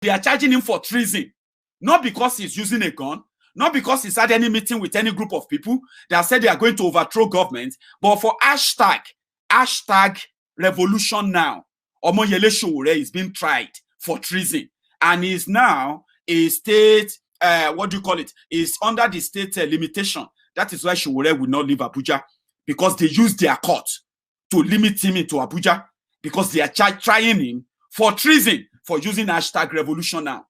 They are charging him for treason, not because he's using a gun, not because he's had any meeting with any group of people that said they are going to overthrow government, but for hashtag revolution now. Omoyele Sowore is being tried for treason, and is now a state, what do you call it? Is under the state limitation. That is why Sowore will not leave Abuja, because they use their court to limit him into Abuja, because they are trying him for treason for using hashtag revolution now.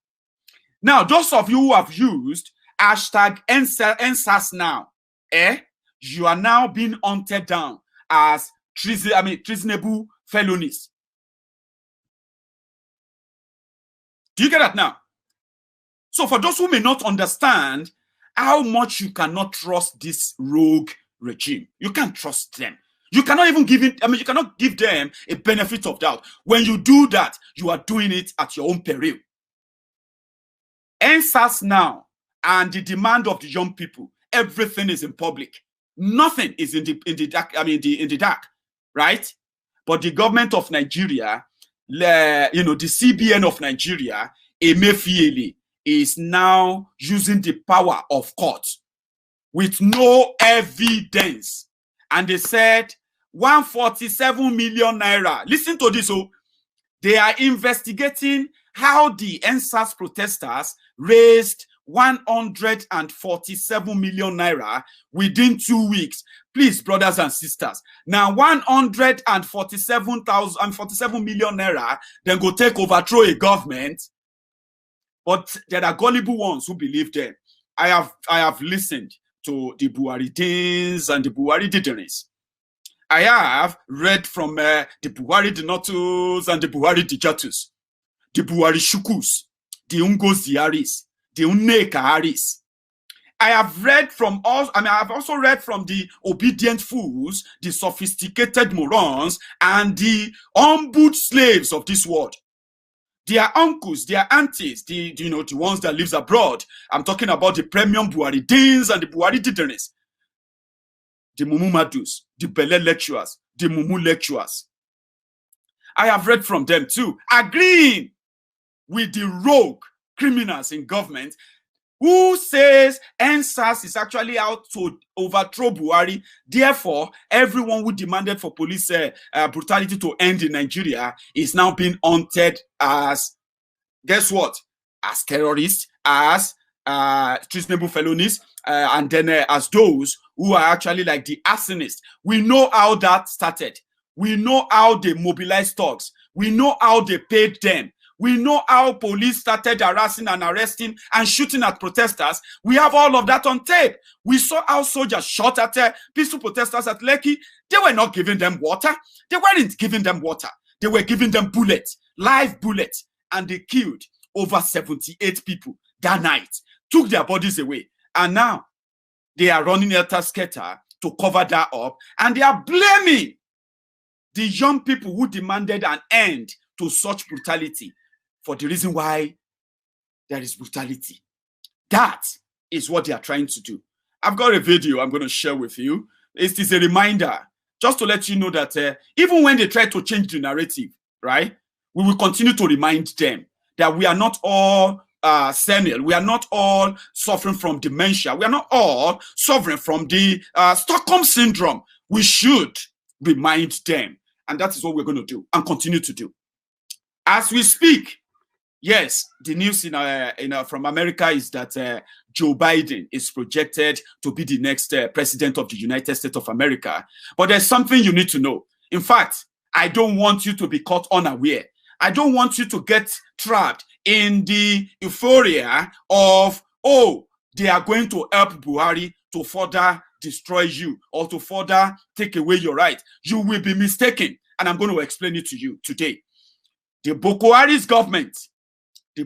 Now, those of you who have used hashtag EndSARS now, you are now being hunted down as treasonable felonies. Do you get that now? So for those who may not understand how much you cannot trust this rogue regime, you can't trust them. You cannot even give it, you cannot give them a benefit of doubt. When you do that, you are doing it at your own peril. EndSARS now and the demand of the young people, everything is in public. Nothing is in the dark, in the dark, right? But the government of Nigeria, the CBN of Nigeria, Emefiele, is now using the power of court with no evidence. And they said 147 million naira. Listen to this. Oh, they are investigating how the EndSARS protesters raised 147 million naira within 2 weeks. Please, brothers and sisters. Now, 147 million naira, then go take overthrow a government. But there are gullible ones who believe them. I have listened to the Buharidins and the Buharididenes. I have read from the Buhari Dinotus and the Buhari Dijatus, the Buhari Shukus, the Ungos Diaris, the Unneka Haris. I have read from all, I have also read from the obedient fools, the sophisticated morons, and the humbled slaves of this world. Their uncles, their aunties, the ones that lives abroad. I'm talking about the premium Buharidins and the Buharididenes, the Mumu Madus, the Bele lecturers, the Mumu lecturers. I have read from them too, agreeing with the rogue criminals in government who says EndSARS is actually out to overthrow Buhari. Therefore, everyone who demanded for police brutality to end in Nigeria is now being hunted as, guess what? As terrorists, as treasonable felonies, and then as those who are actually like the arsonists. We know how that started. We know how they mobilized thugs. We know how they paid them. We know how police started harassing and arresting and shooting at protesters. We have all of that on tape. We saw how soldiers shot at peaceful protesters at Lekki. They were not giving them water. They weren't giving them water. They were giving them bullets, live bullets. And they killed over 78 people that night, took their bodies away. And now they are running helter-skelter to cover that up. And they are blaming the young people who demanded an end to such brutality for the reason why there is brutality. That is what they are trying to do. I've got a video I'm going to share with you. It is a reminder just to let you know that even when they try to change the narrative, right, we will continue to remind them that we are not all senile. We are not all suffering from dementia. We are not all suffering from the Stockholm syndrome. We should remind them. And that is what we're going to do and continue to do. As we speak, yes, the news from America is that Joe Biden is projected to be the next president of the United States of America. But there's something you need to know. In fact, I don't want you to be caught unaware. I don't want you to get trapped in the euphoria of, oh, they are going to help Buhari to further destroy you or to further take away your right. You will be mistaken. And I'm going to explain it to you today. The Boko Haram's government, the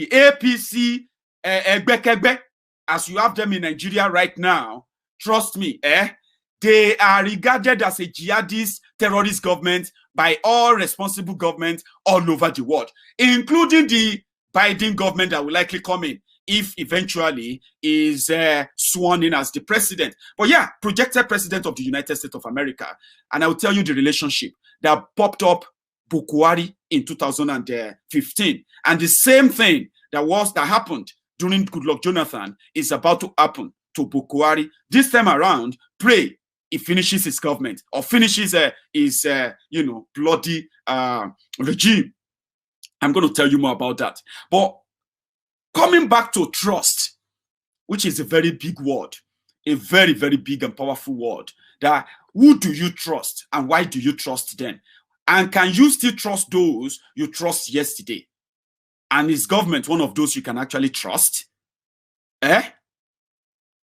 APC, as you have them in Nigeria right now, trust me, they are regarded as a jihadist terrorist government by all responsible governments all over the world, including the Biden government that will likely come in if eventually is sworn in as the president. But yeah, projected president of the United States of America. And I will tell you the relationship that popped up Bukwari in 2015. And the same thing that happened during Goodluck Jonathan is about to happen to Bukwari. This time around, pray he finishes his government or finishes his bloody regime. I'm going to tell you more about that. But coming back to trust, which is a very big word, a very, very big and powerful word, that who do you trust and why do you trust them? And can you still trust those you trust yesterday? And is government one of those you can actually trust?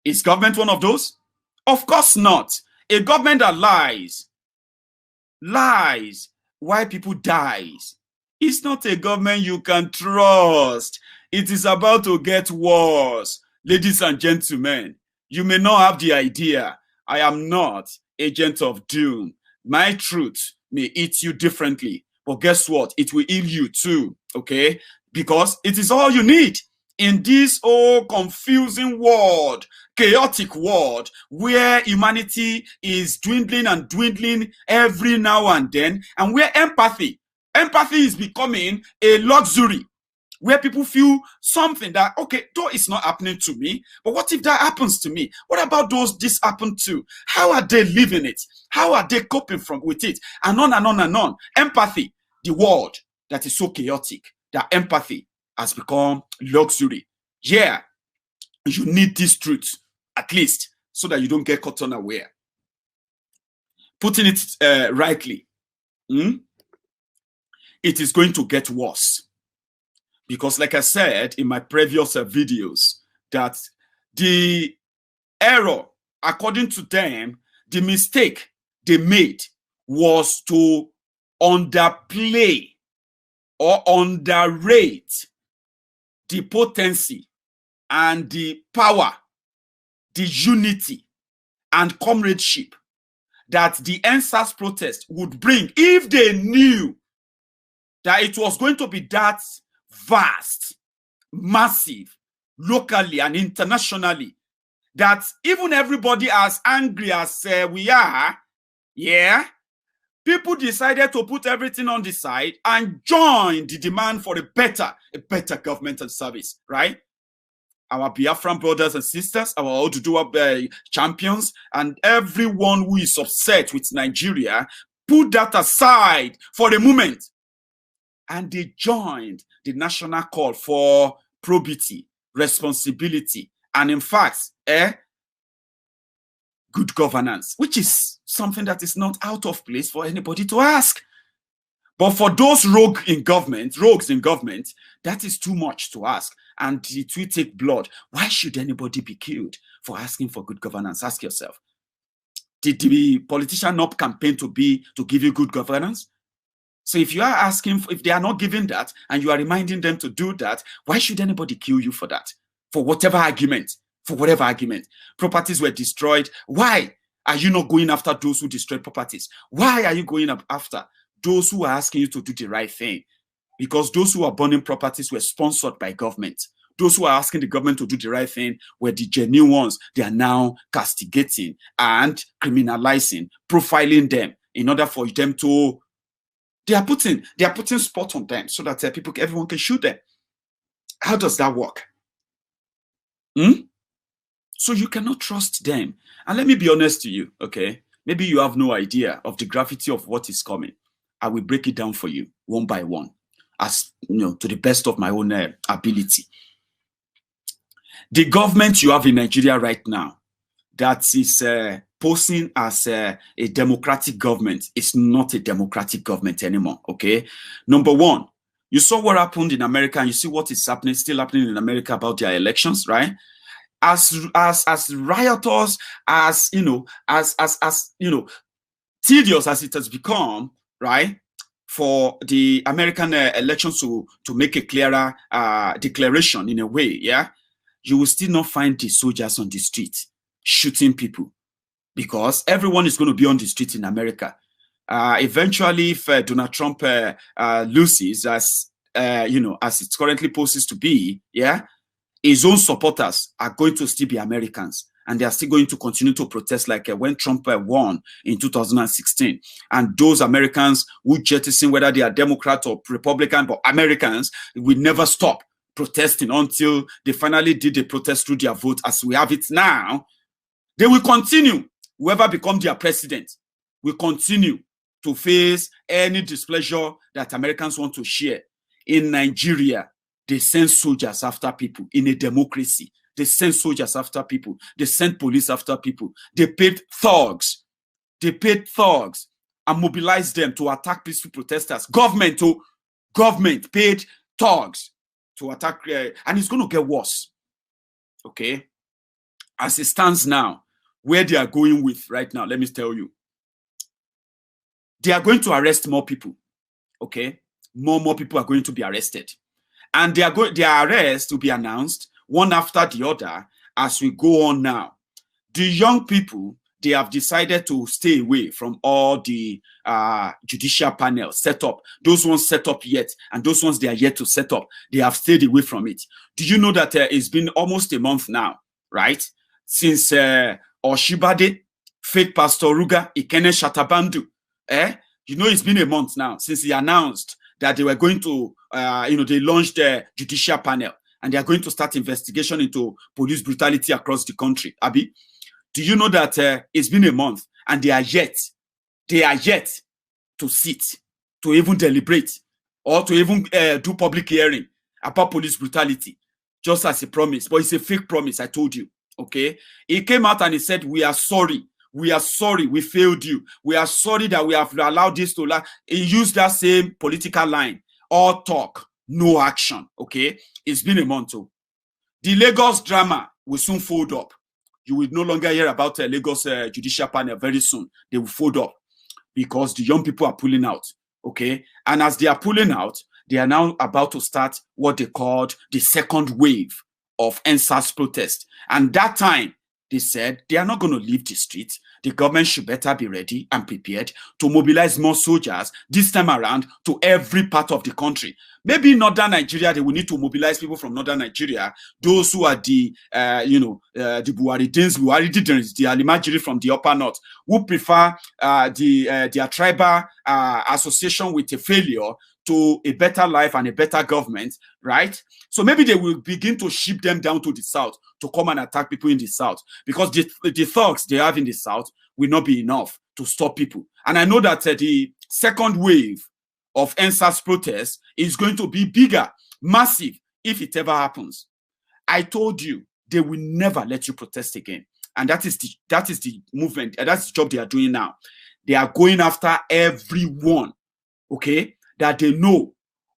Is government one of those? Of course not. A government that lies why people dies. It's not a government you can trust. It is about to get worse. Ladies and gentlemen, you may not have the idea. I am not agent of doom. My truth may eat you differently. But guess what? It will heal you too, okay? Because it is all you need in this whole confusing world, chaotic world, where humanity is dwindling and dwindling every now and then, and where empathy is becoming a luxury, where people feel something that, okay, though it's not happening to me, but what if that happens to me? What about those this happened to? How are they living it? How are they coping with it? And on and on and on. Empathy, the world that is so chaotic, that empathy has become luxury. Yeah, you need this truth, at least, so that you don't get caught unaware. Putting it rightly, it is going to get worse. Because like I said in my previous videos, that the error, according to them, the mistake they made was to underplay or underrate the potency and the power, the unity and comradeship that the EndSARS protest would bring if they knew that it was going to be that vast, massive, locally and internationally, that even everybody as angry as we are, yeah, people decided to put everything on the side and join the demand for a better government and service, right? Our Biafran brothers and sisters, our Oduduwa champions, and everyone who is upset with Nigeria, put that aside for a moment. And they joined the national call for probity, responsibility, and in fact, good governance, which is something that is not out of place for anybody to ask. But for those rogues in government, that is too much to ask. And it will take blood. Why should anybody be killed for asking for good governance? Ask yourself. Did the politician not campaign to give you good governance? So if you are asking, if they are not giving that, and you are reminding them to do that, why should anybody kill you for that? For whatever argument, properties were destroyed. Why are you not going after those who destroyed properties? Why are you going after those who are asking you to do the right thing? Because those who are burning properties were sponsored by government. Those who are asking the government to do the right thing were the genuine ones. They are now castigating and criminalizing, profiling them in order for them to. They are putting spot on them so that everyone can shoot them. How does that work? So you cannot trust them. And let me be honest to you, okay? Maybe you have no idea of the gravity of what is coming. I will break it down for you one by one, as to the best of my own ability. The government you have in Nigeria right now, that is posing as a democratic government, is not a democratic government anymore, okay? Number one, you saw what happened in America, and you see what is still happening in America about their elections, right? As riotous, as tedious as it has become, right, for the American elections to make a clearer declaration in a way, yeah, you will still not find the soldiers on the street shooting people, because everyone is going to be on the street in America. Eventually, if Donald Trump loses, as it currently poses to be, yeah, his own supporters are going to still be Americans. and they are still going to continue to protest like when Trump won in 2016. And those Americans who jettison, whether they are Democrat or Republican, but Americans will never stop protesting until they finally did the protest through their vote as we have it now. They will continue. Whoever becomes their president will continue to face any displeasure that Americans want to share. In Nigeria, they send soldiers after people. In a democracy, they send soldiers after people. They send police after people. They paid thugs. They paid thugs and mobilized them to attack peaceful protesters. Government paid thugs to attack, and it's going to get worse. Okay? As it stands now, where they are going with right now, let me tell you. They are going to arrest more people. Okay? More people are going to be arrested. And their arrests will be announced one after the other as we go on now. The young people, they have decided to stay away from all the judicial panels set up. Those ones set up yet, and those ones they are yet to set up. They have stayed away from it. Do you know that it's been almost a month now, right? Since Oshibade, fake Pastor Ruga, Ikene Shatabandu, you know, it's been a month now since he announced that they were going to, they launched a judicial panel and they are going to start investigation into police brutality across the country. Abi, do you know that it's been a month and they are yet to sit, to even deliberate or to even do public hearing about police brutality, just as a promise? But it's a fake promise, I told you, okay? He came out and he said, we are sorry. We are sorry we failed you. We are sorry that we have allowed this to last. He used that same political line. All talk, no action. Okay? It's been a month. The Lagos drama will soon fold up. You will no longer hear about a Lagos judicial panel very soon. They will fold up because the young people are pulling out. Okay? And as they are pulling out, they are now about to start what they called the second wave of EndSARS protest. And that time, they said they are not going to leave the streets. The government should better be ready and prepared to mobilize more soldiers this time around to every part of the country. Maybe in northern Nigeria, they will need to mobilize people from northern Nigeria. Those who are the Buharidins, the Alimajiri from the upper north, who prefer their tribal association with a failure to a better life and a better government, right? So maybe they will begin to ship them down to the south to come and attack people in the south, because the thugs they have in the south will not be enough to stop people. And I know that the second wave of EndSARS protests is going to be bigger, massive, if it ever happens. I told you, they will never let you protest again. And that is the movement, that's the job they are doing now. They are going after everyone, okay, that they know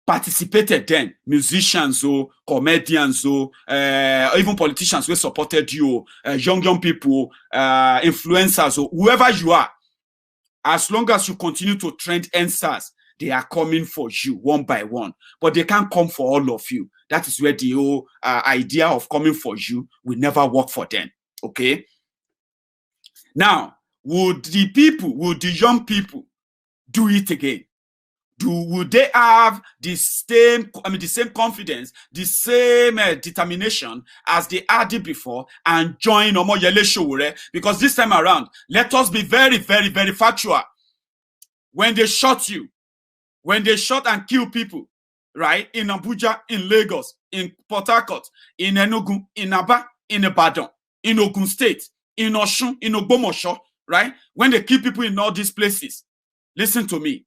participated then, musicians or comedians or even politicians who supported you, young people, influencers or whoever you are. As long as you continue to trend EndSARS, they are coming for you one by one, but they can't come for all of you. That is where the whole idea of coming for you will never work for them. Okay. Now, would the young people do it again? Would they have the same confidence, the same determination as they had it before and join Omoyele Sowore? Because this time around, let us be very, very, very factual. When they shot you, when they shot and killed people, right, in Abuja, in Lagos, in Port Harcourt, in Enugu, in Aba, in Ibadan, in Ogun State, in Osun, in Ogbomoso, right? When they kill people in all these places, listen to me.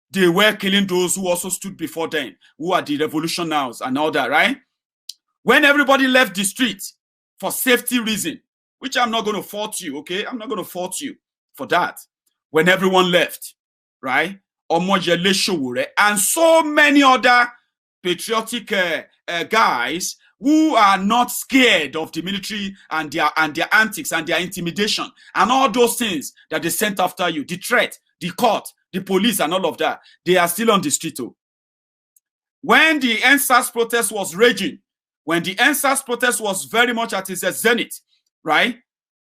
They were killing those who also stood before them, who are the revolutionaries and all that, right? When everybody left the street for safety reason, which I'm not going to fault you, okay? I'm not going to fault you for that. When everyone left, right? Omoyele Sowore and so many other patriotic guys who are not scared of the military and their antics and their intimidation and all those things that they sent after you, the threat, the court, the police and all of that, they are still on the street. When the EndSARS protest was raging, when the EndSARS protest was very much at its zenith, right?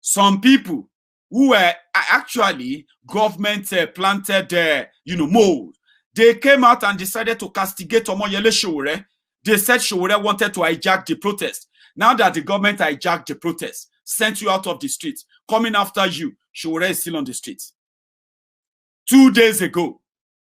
Some people who were actually government planted, mold, they came out and decided to castigate Omoyele Sowore. They said Sowore wanted to hijack the protest. Now that the government hijacked the protest, sent you out of the street, coming after you, Sowore is still on the streets. 2 days ago,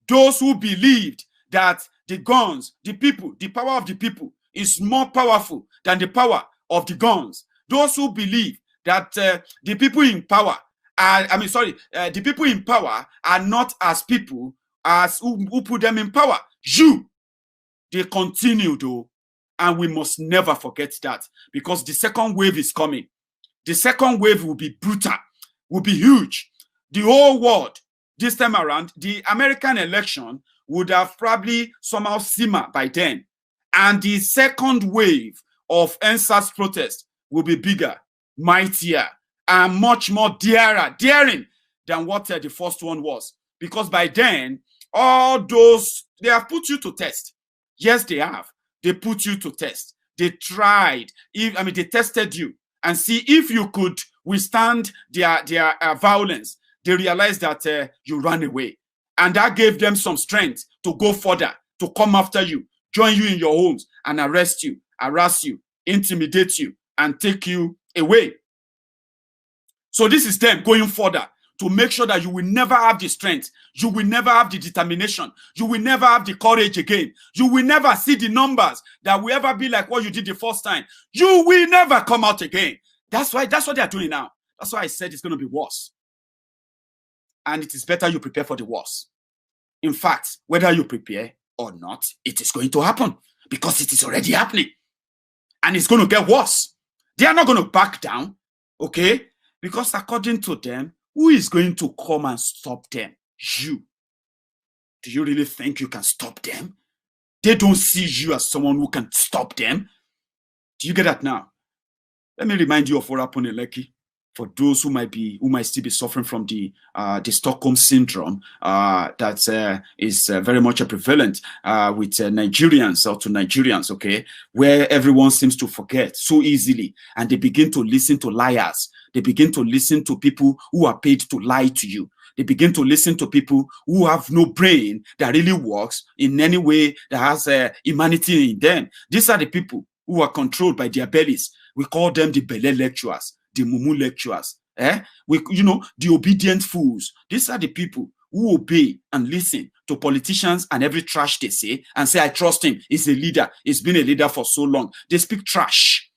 those who believed that the guns, the people, the power of the people is more powerful than the power of the guns. Those who believe that the people in power are, the people in power are not as people as who put them in power. They continue though, and we must never forget that, because the second wave is coming. The second wave will be brutal, will be huge. The whole world, this time around, the American election would have probably somehow simmered by then. And the second wave of EndSARS protest will be bigger, mightier, and much more daring than what the first one was. Because by then, all those, they have put you to test. Yes, they have. They put you to test. They tried. They tested you and see if you could withstand their violence. They realized that you ran away. And that gave them some strength to go further, to come after you, join you in your homes, and arrest you, harass you, intimidate you, and take you away. So this is them going further to make sure that you will never have the strength, you will never have the determination, you will never have the courage again. You will never see the numbers that will ever be like what you did the first time. You will never come out again. That's what they are doing now. That's why I said it's going to be worse. And it is better you prepare for the worst. In fact, whether you prepare or not, it is going to happen, because it is already happening. And it's going to get worse. They are not going to back down, okay? Because according to them, who is going to come and stop them? You. Do you really think you can stop them? They don't see you as someone who can stop them. Do you get that now? Let me remind you of what happened in Lekki. For those who might still be suffering from the Stockholm syndrome, that is very much prevalent with Nigerians, or to Nigerians, okay, where everyone seems to forget so easily, and they begin to listen to liars. They begin to listen to people who are paid to lie to you. They begin to listen to people who have no brain that really works in any way that has humanity in them. These are the people who are controlled by their bellies. We call them the Bele lecturers, the Mumu lecturers, the obedient fools. These are the people who obey and listen to politicians and every trash they say and say, I trust him. He's a leader. He's been a leader for so long. They speak trash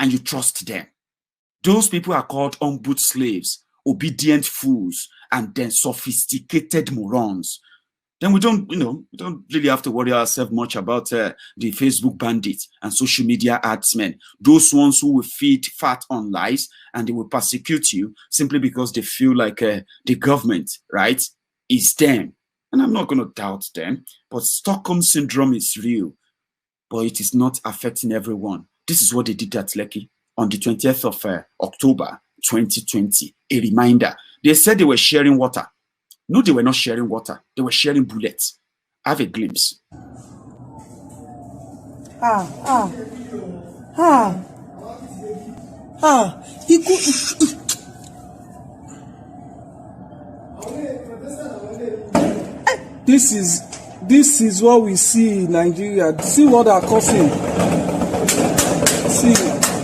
and you trust them. Those people are called ombuds slaves, obedient fools, and then sophisticated morons. Then we don't really have to worry ourselves much about the Facebook bandits and social media adsmen. Those ones who will feed fat on lies, and they will persecute you simply because they feel like the government, right, is them. And I'm not going to doubt them, but Stockholm syndrome is real, but it is not affecting everyone. This is what they did at Lekki on the 20th of October 2020. A reminder. They said they were sharing water. No, they were not sharing water. They were sharing bullets. Have a glimpse. He could. This is what we see in Nigeria. See what they are causing. See,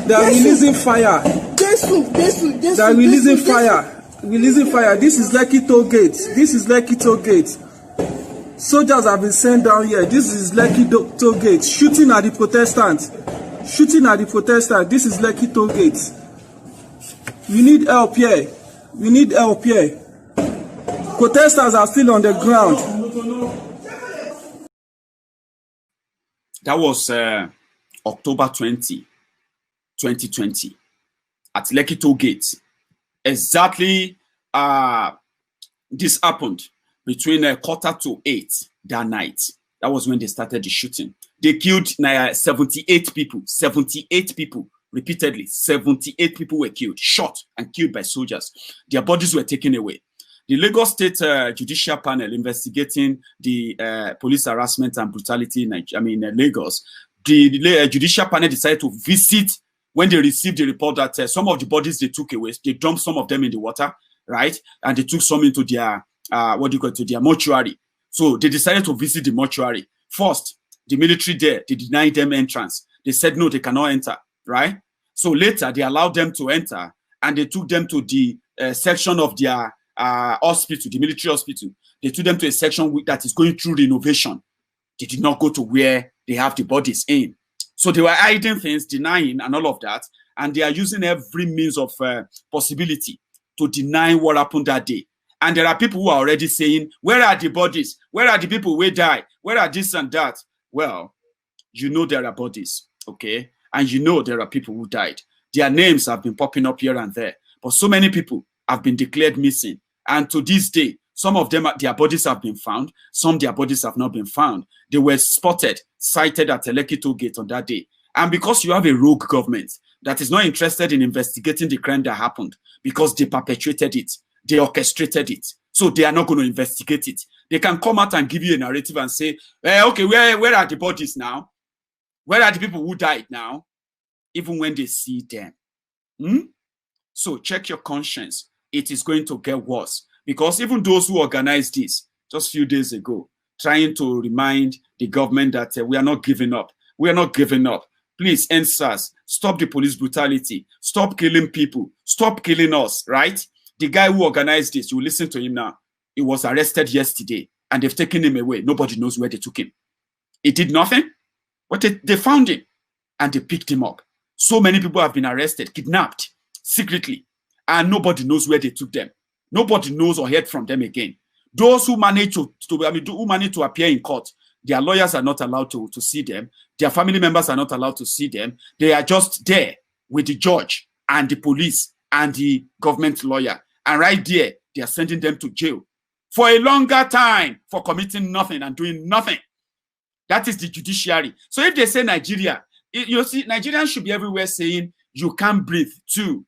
they are releasing fire. They are releasing fire. Releasing fire. This is Lekki Toll Gate. This is Lekki Toll Gate. Soldiers have been sent down here. This is Lekki Toll Gate. Shooting at the Protestants. Shooting at the Protestants. This is Lekki Toll Gate. We need help here. We need help here. Protesters are still on the ground. That was October 20, 2020 at Lekki Toll Gate. Exactly, this happened between 7:45 that night. That was when they started the shooting. They killed 78 people. 78 people, repeatedly. 78 people were killed, shot and killed by soldiers. Their bodies were taken away. The Lagos State Judicial Panel investigating the police harassment and brutality in Lagos. The Judicial Panel decided to visit. When they received the report that some of the bodies they took away, they dumped some of them in the water, right? And they took some into their, to their mortuary. So they decided to visit the mortuary. First, the military there, they denied them entrance. They said, no, they cannot enter. right? So later they allowed them to enter and they took them to the section of their hospital, the military hospital. They took them to a section that is going through renovation. They did not go to where they have the bodies in. So they were hiding things, denying and all of that. And they are using every means of possibility to deny what happened that day. And there are people who are already saying, where are the bodies? Where are the people who died? Where are this and that? Well, you know there are bodies, okay? And you know there are people who died. Their names have been popping up here and there. But so many people have been declared missing. And to this day, some of them, their bodies have been found. Some their bodies have not been found. They were spotted, sighted at Lekki Toll Gate on that day. And because you have a rogue government that is not interested in investigating the crime that happened because they perpetrated it, they orchestrated it, so they are not going to investigate it. They can come out and give you a narrative and say, okay, where are the bodies now? Where are the people who died now? Even when they see them. So check your conscience. It is going to get worse. Because even those who organized this just a few days ago, trying to remind the government that we are not giving up. We are not giving up. Please, NSAS, stop the police brutality. Stop killing people. Stop killing us, right? The guy who organized this, you listen to him now. He was arrested yesterday and they've taken him away. Nobody knows where they took him. He did nothing, but they found him and they picked him up. So many people have been arrested, kidnapped secretly, and nobody knows where they took them. Nobody knows or heard from them again. Those who manage to appear in court, their lawyers are not allowed to see them. Their family members are not allowed to see them. They are just there with the judge and the police and the government lawyer. And right there, they are sending them to jail for a longer time for committing nothing and doing nothing. That is the judiciary. So if they say Nigeria, you see, Nigerians should be everywhere saying, you can't breathe too.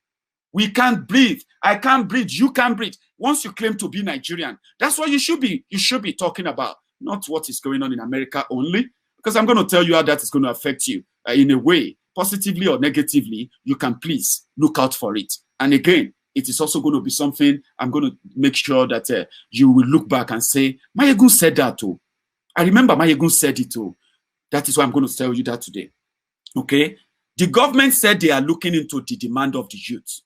We can't breathe. I can't breathe. You can't breathe. Once you claim to be Nigerian, that's what you should be. You should be talking about, not what is going on in America only. Because I'm going to tell you how that is going to affect you in a way, positively or negatively. You can please look out for it. And again, it is also going to be something I'm going to make sure that you will look back and say, Mayegun said that too. I remember Mayegun said it too. That is why I'm going to tell you that today. Okay? The government said they are looking into the demand of the youth.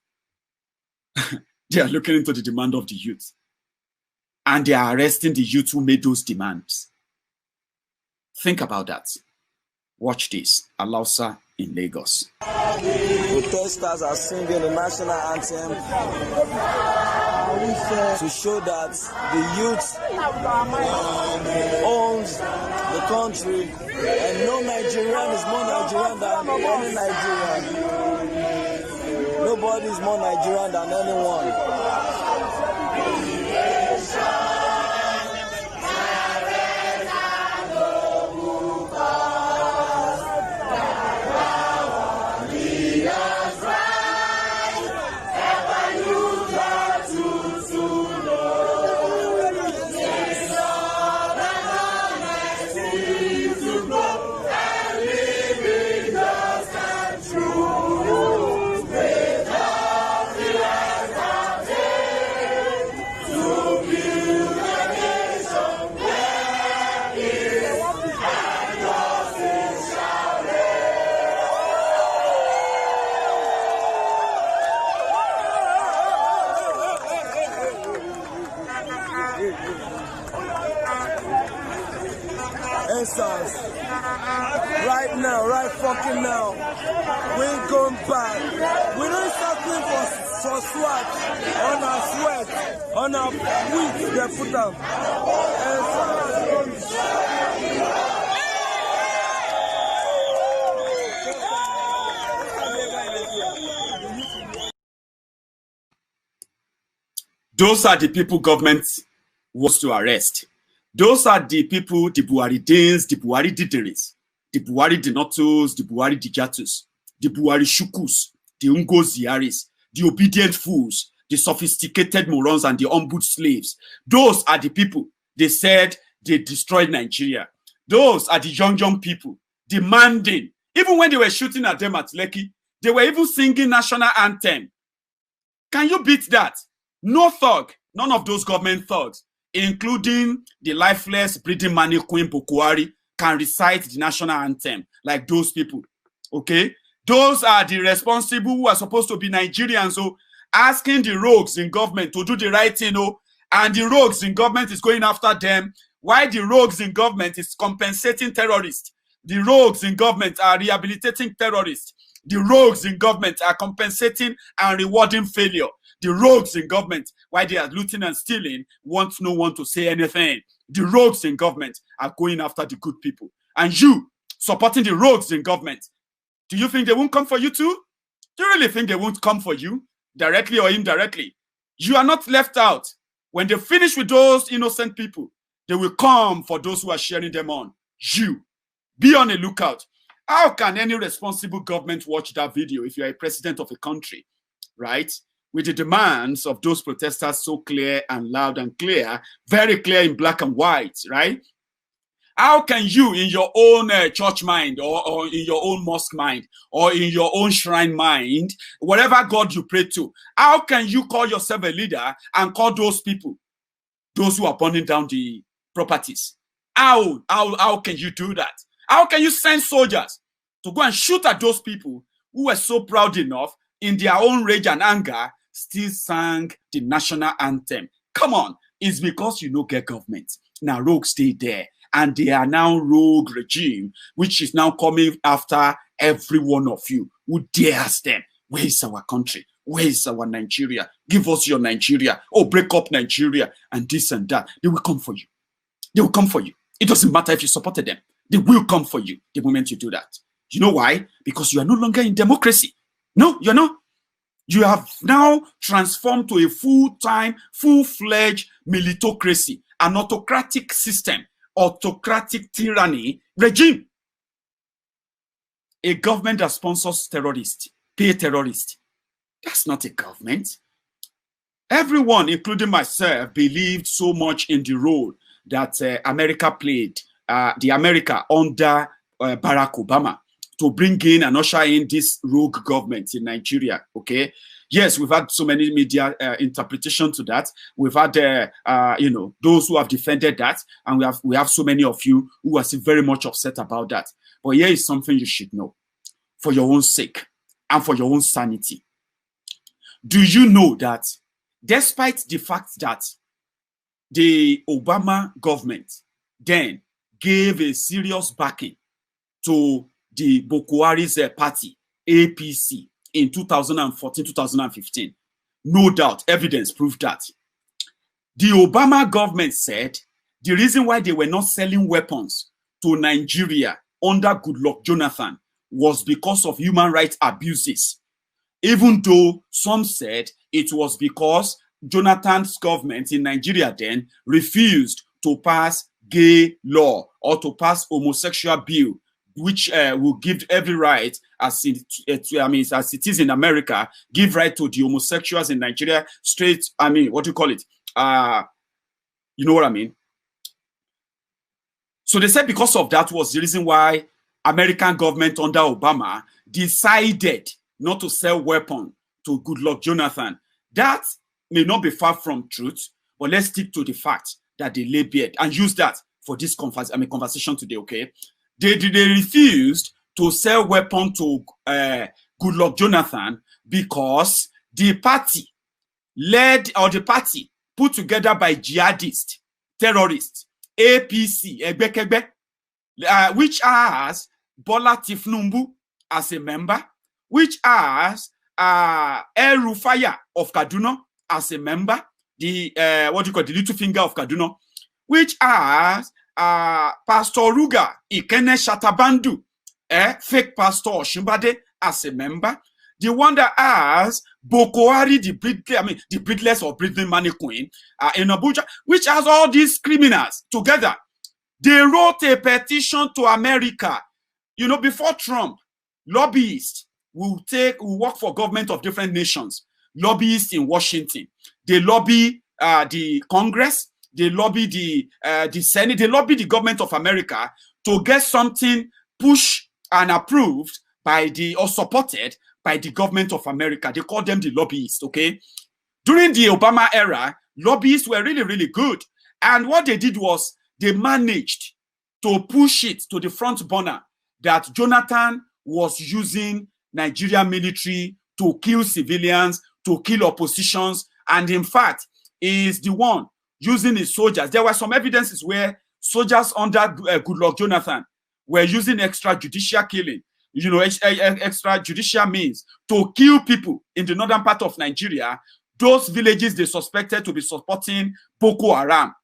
They are looking into the demand of the youth. And they are arresting the youth who made those demands. Think about that. Watch this. Alausa in Lagos. Protesters are singing the national anthem to show that the youth owns the country and no Nigerian is more Nigerian than any Nigerian. Nobody is more Nigerian than anyone. Right now, right fucking now, we ain't going back. We don't settling for swag, on our sweat, on our wheat, they put up. Those are the people government wants to arrest. Those are the people, the Buhari Dins, the Buhari Dideris, the Buhari Denotos, the Buhari Dijatus, the Buhari Shukus, the Ungoziaris, the obedient fools, the sophisticated morons, and the humbled slaves. Those are the people they said they destroyed Nigeria. Those are the young people demanding, even when they were shooting at them at Lekki, they were even singing national anthem. Can you beat that? No thug, none of those government thugs, including the lifeless breeding money Queen Bokwari, can recite the national anthem like those people. Okay? Those are the responsible who are supposed to be Nigerians, so asking the rogues in government to do the right thing, and the rogues in government is going after them, while the rogues in government is compensating terrorists. The rogues in government are rehabilitating terrorists. The rogues in government are compensating and rewarding failure. The rogues in government, while they are looting and stealing, want no one to say anything. The rogues in government are going after the good people. And you, supporting the rogues in government, do you think they won't come for you too? Do you really think they won't come for you, directly or indirectly? You are not left out. When they finish with those innocent people, they will come for those who are cheering them on. You, be on a lookout. How can any responsible government watch that video if you are a president of a country, right? With the demands of those protesters so clear and loud and clear, very clear in black and white, right? How can you, in your own church mind, or in your own mosque mind, or in your own shrine mind, whatever God you pray to, how can you call yourself a leader and call those people, those who are burning down the properties? How can you do that? How can you send soldiers to go and shoot at those people who were so proud enough, in their own rage and anger, still sang the national anthem? Come on, it's because you don't get government. Now rogues stay there. And they are now rogue regime, which is now coming after every one of you who dares them. Where is our country? Where is our Nigeria? Give us your Nigeria. Oh, break up Nigeria and this and that. They will come for you. They will come for you. It doesn't matter if you supported them. They will come for you the moment you do that. You know why? Because you are no longer in democracy. No, you're not. You have now transformed to a full-time, full-fledged militocracy, an autocratic system, autocratic tyranny regime. A government that sponsors terrorists, pay terrorists. That's not a government. Everyone, including myself, believed so much in the role that America played, the America under Barack Obama, to bring in and usher in this rogue government in Nigeria, okay? Yes, we've had so many media interpretation to that. We've had, those who have defended that, and we have so many of you who are still very much upset about that. But here is something you should know, for your own sake and for your own sanity. Do you know that, despite the fact that the Obama government then gave a serious backing to the Boko Haram's party, APC, in 2014, 2015. No doubt, evidence proved that. The Obama government said the reason why they were not selling weapons to Nigeria under Goodluck Jonathan was because of human rights abuses. Even though some said it was because Jonathan's government in Nigeria then refused to pass gay law or to pass homosexual bill, which will give every right, as it is in America, give right to the homosexuals in Nigeria, straight, what do you call it? You know what I mean? So they said because of that was the reason why American government under Obama decided not to sell weapons to Goodluck Jonathan. That may not be far from truth, but let's stick to the fact that they lay bare and use that for this conversation today, okay? They refused to sell weapons to Goodluck Jonathan because the party put together by jihadists, terrorists, APC, which has Bola Tinubu as a member, which has El Rufai of Kaduna as a member, the little finger of Kaduna, which has Pastor Ruga Ikene Shatabandu, fake Pastor Shimbade as a member, the one that has Boko Haram, the breedless or breeding mannequin in Abuja, which has all these criminals together. They wrote a petition to America. You know, before Trump, lobbyists will work for government of different nations. Lobbyists in Washington, they lobby the Congress, they lobby the Senate, they lobby the government of America to get something pushed and approved by or supported by the government of America. They call them the lobbyists, okay? During the Obama era, lobbyists were really, really good. And what they did was they managed to push it to the front burner that Jonathan was using Nigerian military to kill civilians, to kill oppositions, and in fact, is the one using his soldiers. There were some evidences where soldiers under Goodluck Jonathan were using extrajudicial killing, extrajudicial means to kill people in the northern part of Nigeria, those villages they suspected to be supporting Boko Haram.